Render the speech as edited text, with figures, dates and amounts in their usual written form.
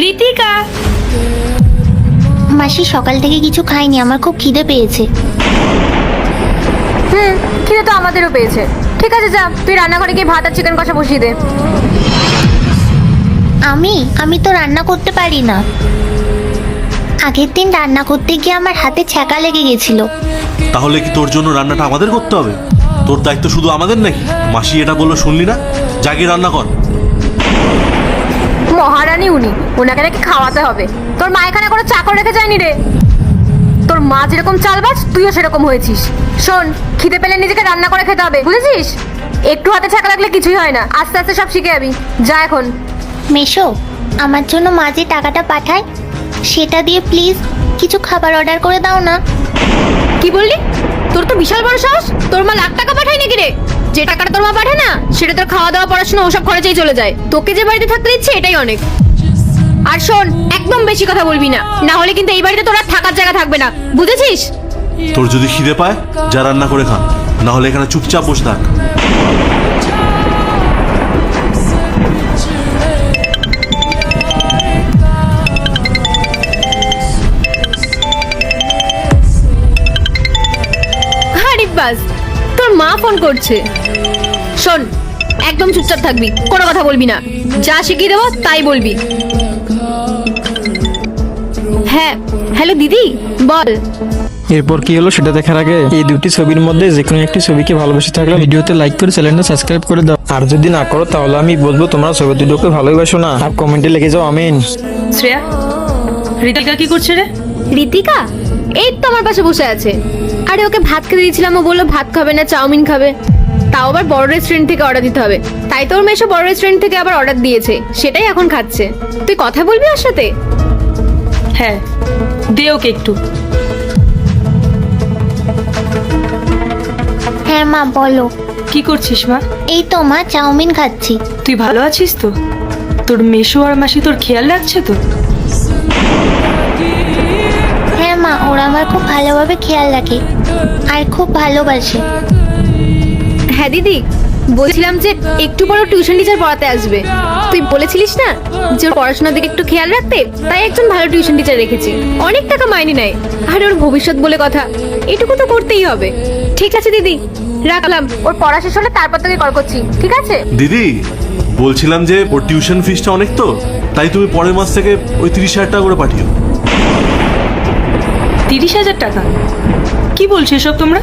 ঋতিকা, মাসি সকাল থেকে কিছু খাইনি, আমার খুব খিদে পেয়েছে। খিদে তো আমাদেরও পেয়েছে। ঠিক আছে, যা তুই রান্নাঘরে গিয়ে ভাত আর চিকেন কষা বসিয়ে দে। আমি তো রান্না করতে পারি না। আগের দিন রান্না করতে গিয়ে আমার হাতে ছ্যাঁকা লেগে গেছিল। তাহলে কি তোর জন্য রান্নাটা আমাদের করতে হবে? তোর দায়িত্ব শুধু আমাদের নাকি? মাসি এটা বললো শুনলি না? জাগিয়ে রান্না কর। মহারানী উনি, ওনাকে নাকি খাওয়াতে হবে। তোর মা এখানে কোনো চাকর রেখে যায়নি রে। তোর মা যেরকম চালবাজ তুইও সেরকম হয়েছিস। শোন, খিদে পেলে নিজেকে রান্না করে খেতে হবে, বুঝেছিস? একটু হাতে ছাকা লাগলে কিছুই হয় না, আস্তে আস্তে সব শিখে যাবি। যা এখন। মেশো, আমার জন্য মা যে টাকাটা পাঠায় সেটা দিয়ে প্লিজ কিছু খাবার অর্ডার করে দাও না। কি বললি? তোর তো বিশাল বড় সাহস। তোর মা লাখ টাকা পাঠায় নাকি রে? যে টাকাটা তোর মা পাঠায় না, সেটা তোর খাওয়া দাওয়া পড়াশোনা ওসব খরচেই চলে যায়। তোকে যে বাড়িতে থাকতে দিচ্ছে এটাই অনেক। আর শোন, একদম বেশি কথা বলবি না, না হলে কিন্তু এই বাড়িতে তোর আর থাকার জায়গা থাকবে না, বুঝেছিস? তোর যদি খিদে পায় যা রান্না করে খা, না হলে এখানে চুপচাপ বসে থাক। আরে বাস, তোর মা ফোন করছে। শোন, একদম চুপচাপ থাকবি, কোনো কথা বলবি না। যা শিখিয়ে দেবো তাই বলবি। হ্যাঁ, হ্যালো দিদি, বল। এরপর কি হলো সেটা দেখার আগে এই দুটি ছবির মধ্যে যে কোনো একটি ছবিকে ভালোবেসে থাকলে ভিডিওতে লাইক করে চ্যানেলটা সাবস্ক্রাইব করে দাও। আর যদি না করো তাহলে আমি বলবো তোমরা ছবি দুটোকে ভালোবাসো না। আর কমেন্টে লিখে যাও আমিন। শ্রেয়া, ঋতিকা কি করছে রে? ঋতিকা এই তো আমার পাশে বসে আছে। আরে ওকে ভাত খেতে দিয়েছিলাম, ও বললো ভাত খাবে না, চাউমিন খাবে। তাও আবার বড় রেস্টুরেন্ট থেকে অর্ডার দিতে হবে। তাই তোর মেশো বড় রেস্টুরেন্ট থেকে আবার অর্ডার দিয়েছে, সেটাই এখন খাচ্ছে। তুই কথা বলবি ওর সাথে? হ্যাঁ, দে ওকে একটু। হ্যাঁ মা, বলো। কি করছিস মা? এই তো মা, চাউমিন খাচ্ছি। তুই ভালো আছিস তো? তোর মেশো আর মাসি তোর খেয়াল রাখছে তো? হ্যাঁ মা, ওরা আমার খুব ভালোভাবে খেয়াল রাখে আর খুব ভালোবাসে। হ্যাঁ দিদি, বলছিলাম যে একটু বড় টিউশন টিচার পড়াতে আসবে। তুই বলেছিলিস না যে ওর পড়াশোনার দিকে একটু খেয়াল রাখতে, তাই একজন ভালো টিউশন টিচার রেখেছি। অনেক টাকা মাইনে নেয়, আর ওর ভবিষ্যৎ বলে কথা, এটুকু তো করতেই হবে। ঠিক আছে দিদি, রাখলাম। ওর পড়া শেষ হলে তারপর তোকে কল করছি, ঠিক আছে? দিদি, বলছিলাম যে ওর টিউশন ফিসটা অনেক, তো তাই তুমি পরের মাস থেকে ওই 30,000 টাকা করে পাঠিও। 30,000 টাকা? কি বলছো এসব তোমরা?